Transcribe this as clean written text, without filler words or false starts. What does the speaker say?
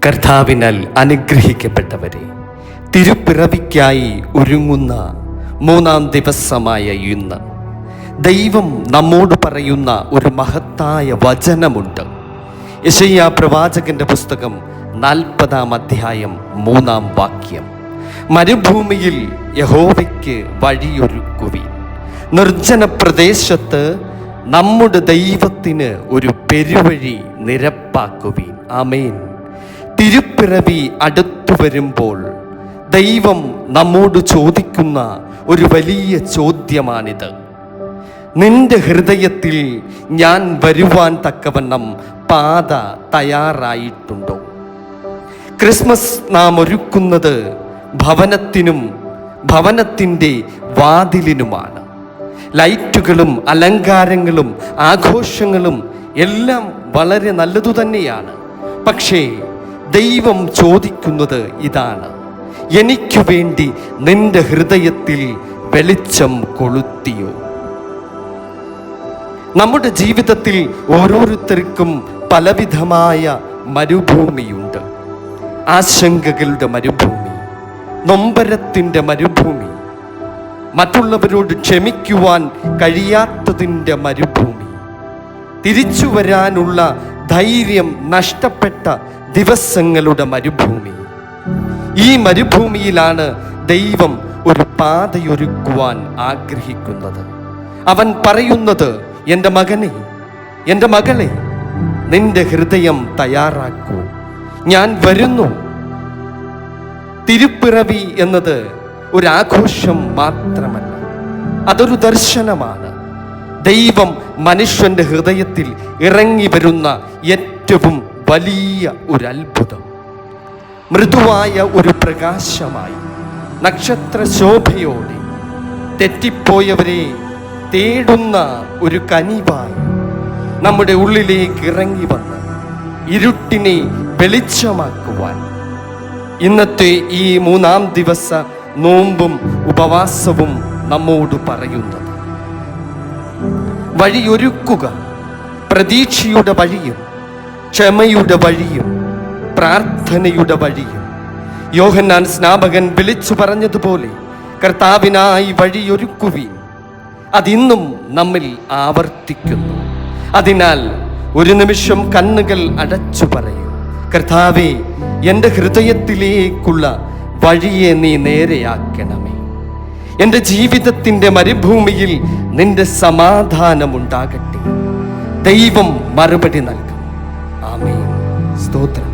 കർത്താവിനാൽ അനുഗ്രഹിക്കപ്പെട്ടവരെ, തിരുപ്പിറവിക്കായി ഒരുങ്ങുന്ന 3-ാം ദിവസമായ ഇന്ന് ദൈവം നമ്മോട് പറയുന്ന ഒരു മഹത്തായ വചനമുണ്ട്. യെശയ്യാ പ്രവാചകന്റെ പുസ്തകം 40-ാം അധ്യായം 3-ാം വാക്യം. മരുഭൂമിയിൽ യഹോവയ്ക്ക് വഴിയൊരുക്കുവിൻ, നിർജ്ജന പ്രദേശത്ത് നമ്മുടെ ദൈവത്തിന് ഒരു പെരുവഴി നിരപ്പാക്കുവിൻ. ആമേൻ. തിരുപ്പിറവി അടുത്തു വരുമ്പോൾ ദൈവം നമ്മോട് ചോദിക്കുന്ന ഒരു വലിയ ചോദ്യമാണിത്. നിന്റെ ഹൃദയത്തിൽ ഞാൻ വരുവാൻ തക്കവണ്ണം പാത തയ്യാറായിട്ടുണ്ടോ? ക്രിസ്മസ് നാം ഒരുക്കുന്നത് ഭവനത്തിനും ഭവനത്തിൻ്റെ വാതിലിനുമാണ്. ലൈറ്റുകളും അലങ്കാരങ്ങളും ആഘോഷങ്ങളും എല്ലാം വളരെ നല്ലതു തന്നെയാണ്. പക്ഷേ ദൈവം ചോദിക്കുന്നത് ഇതാണ്: എനിക്ക് വേണ്ടി നിന്റെ ഹൃദയത്തിൽ വെളിച്ചം കൊളുത്തിയോ? നമ്മുടെ ജീവിതത്തിൽ ഓരോരുത്തർക്കും പലവിധമായ മരുഭൂമിയുണ്ട്. ആശങ്കകളുടെ മരുഭൂമി, നൊമ്പരത്തിൻ്റെ മരുഭൂമി, മറ്റുള്ളവരോട് ക്ഷമിക്കുവാൻ കഴിയാത്തതിൻ്റെ മരുഭൂമി, തിരിച്ചു വരാനുള്ള ധൈര്യം നഷ്ടപ്പെട്ട ദിവസങ്ങളുടെ മരുഭൂമി. ഈ മരുഭൂമിയിലാണ് ദൈവം ഒരു പാതയൊരുക്കുവാൻ ആഗ്രഹിക്കുന്നത്. അവൻ പറയുന്നത്: എൻ്റെ മകനെ, എൻ്റെ മകളെ, നിന്റെ ഹൃദയം തയ്യാറാക്കൂ, ഞാൻ വരുന്നു. തിരുപ്പിറവി എന്നത് ഒരാഘോഷം മാത്രമല്ല, അതൊരു ദർശനമാണ്. ദൈവം മനുഷ്യന്റെ ഹൃദയത്തിൽ ഇറങ്ങി വരുന്ന ഏറ്റവും വലിയ ഒരു അത്ഭുതം. മൃദുവായ ഒരു പ്രകാശമായി, നക്ഷത്ര ശോഭയോടെ, തെറ്റിപ്പോയവരെ തേടുന്ന ഒരു കനിവായി നമ്മുടെ ഉള്ളിലേക്ക് ഇറങ്ങി വന്ന് ഇരുട്ടിനെ വെളിച്ചമാക്കുവാൻ ഇന്നത്തെ ഈ 3-ാം ദിവസ നോമ്പും ഉപവാസവും നമ്മോട് പറയുന്നത്. വഴിയൊരുക്കുക, പ്രതീക്ഷയുടെ വഴിയും ക്ഷമയുടെ വഴിയും പ്രാർത്ഥനയുടെ വഴിയും. യോഹന്നാൻ സ്നാപകൻ വിളിച്ചു പറഞ്ഞതുപോലെ കർത്താവിനായി വഴിയൊരുക്കുവിൻ. അതിന്നും നമ്മിൽ ആവർത്തിക്കുന്നു. അതിനാൽ ഒരു നിമിഷം കണ്ണുകൾ അടച്ചു പറയൂ: കർത്താവേ, എൻ്റെ ഹൃദയത്തിലേക്കുള്ള വഴിയെ നീ നേരെയാക്കണമേ. എൻ്റെ ജീവിതത്തിൻ്റെ മരുഭൂമിയിൽ നിന്റെ സമാധാനമുണ്ടാകട്ടെ. ദൈവം മറുപടി നൽകും. ആമേൻ. സ്തോത്രം.